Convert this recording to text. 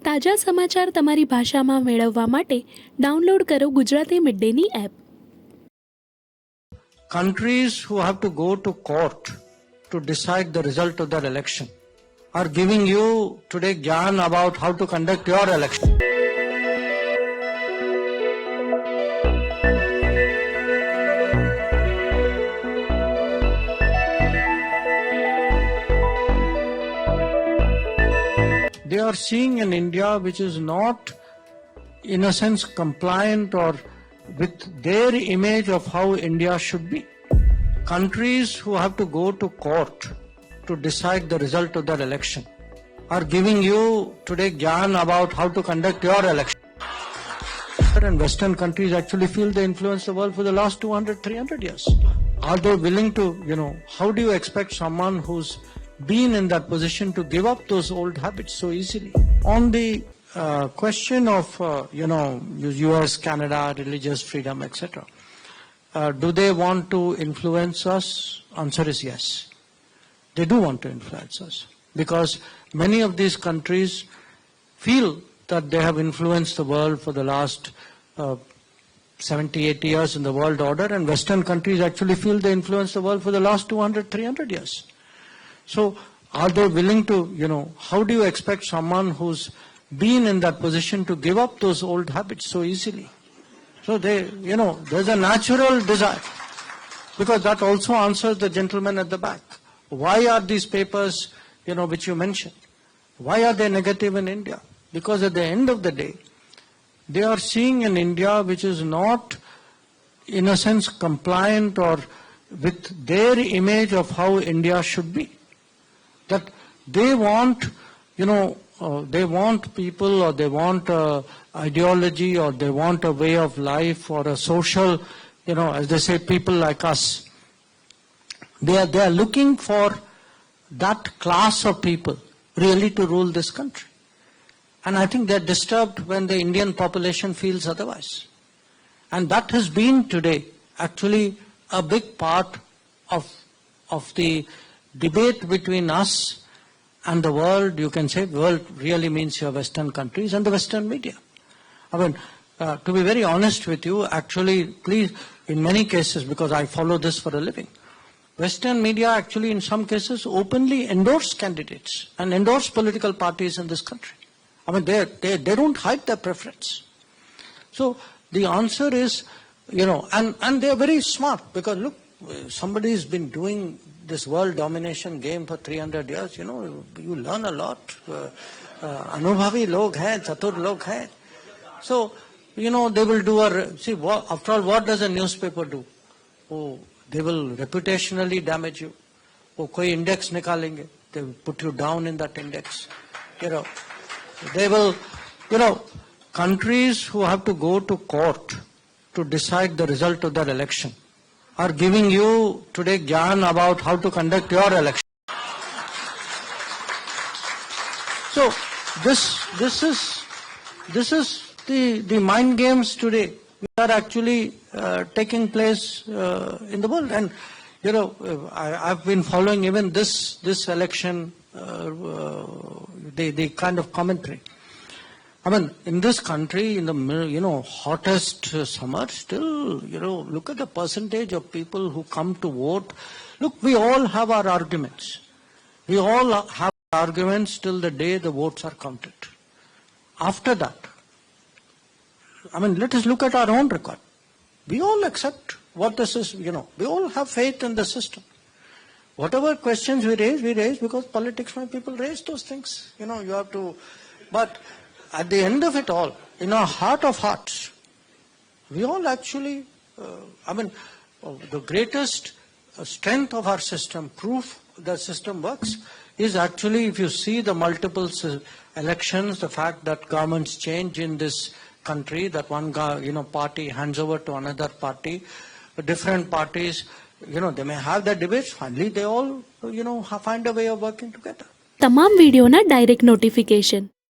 તાજા સમાચાર તમારી ભાષામાં મેળવવા માટે ડાઉનલોડ કરો Gujarati mid Danny app. Countries who have to go to court to decide the result of their election are giving you today gyan about how to conduct your election. They are seeing an India which is not, in a sense, compliant or with their image of how India should be. Countries who have to go to court to decide the result of their election are giving you today gyan about how to conduct your election. And Western countries actually feel they influence the world for the last 200, 300 years. Are they willing to, how do you expect someone who's been in that position to give up those old habits so easily? On the question of, US, Canada, religious freedom, etc. Do they want to influence us? Answer is yes. They do want to influence us because many of these countries feel that they have influenced the world for the last 70, 80 years in the world order, and Western countries actually feel they influenced the world for the last 200, 300 years. So are they willing to, how do you expect someone who's been in that position to give up those old habits so easily? So there's a natural desire, because that also answers the gentleman at the back. Why are these papers, which you mentioned, why are they negative in India? Because at the end of the day, they are seeing an India which is not, in a sense, compliant or with their image of how India should be. That they want, they want people, or they want ideology, or they want a way of life, or a social, as they say, people like us. They are looking for that class of people really to rule this country. And I think they're disturbed when the Indian population feels otherwise. And that has been today actually a big part of the debate between us and the world. You can say world really means your Western countries and the Western media. I mean, to be very honest with you, actually, please, in many cases, because I follow this for a living, Western media actually in some cases openly endorse candidates and endorse political parties in this country. I mean, they don't hide their preference. So the answer is, and they're very smart, because look, somebody's been doing this world domination game for 300 years, you learn a lot. Anubhavi log hai, chatur log hai. So, they will do after all, what does a newspaper do? Oh, they will reputationally damage you. Oh, koi index nikalenge. They will put you down in that index. They will, countries who have to go to court to decide the result of their election are giving you today gyan about how to conduct your election. So this is the mind games today which are actually taking place in the world. And I've been following even this election, the kind of commentary. I mean, in this country, in the hottest summer, still, look at the percentage of people who come to vote. Look, we all have our arguments. We all have arguments till the day the votes are counted. After that, I mean, let us look at our own record. We all accept what this is, we all have faith in the system. Whatever questions we raise because politics, when people raise those things, you have to, but at the end of it all, in our heart of hearts, we all actually, the greatest strength of our system, proof the system works, is actually if you see the multiple elections, the fact that governments change in this country, that one party hands over to another party, different parties, they may have their debates, finally they all, find a way of working together. તમામ વિડિયોના direct notification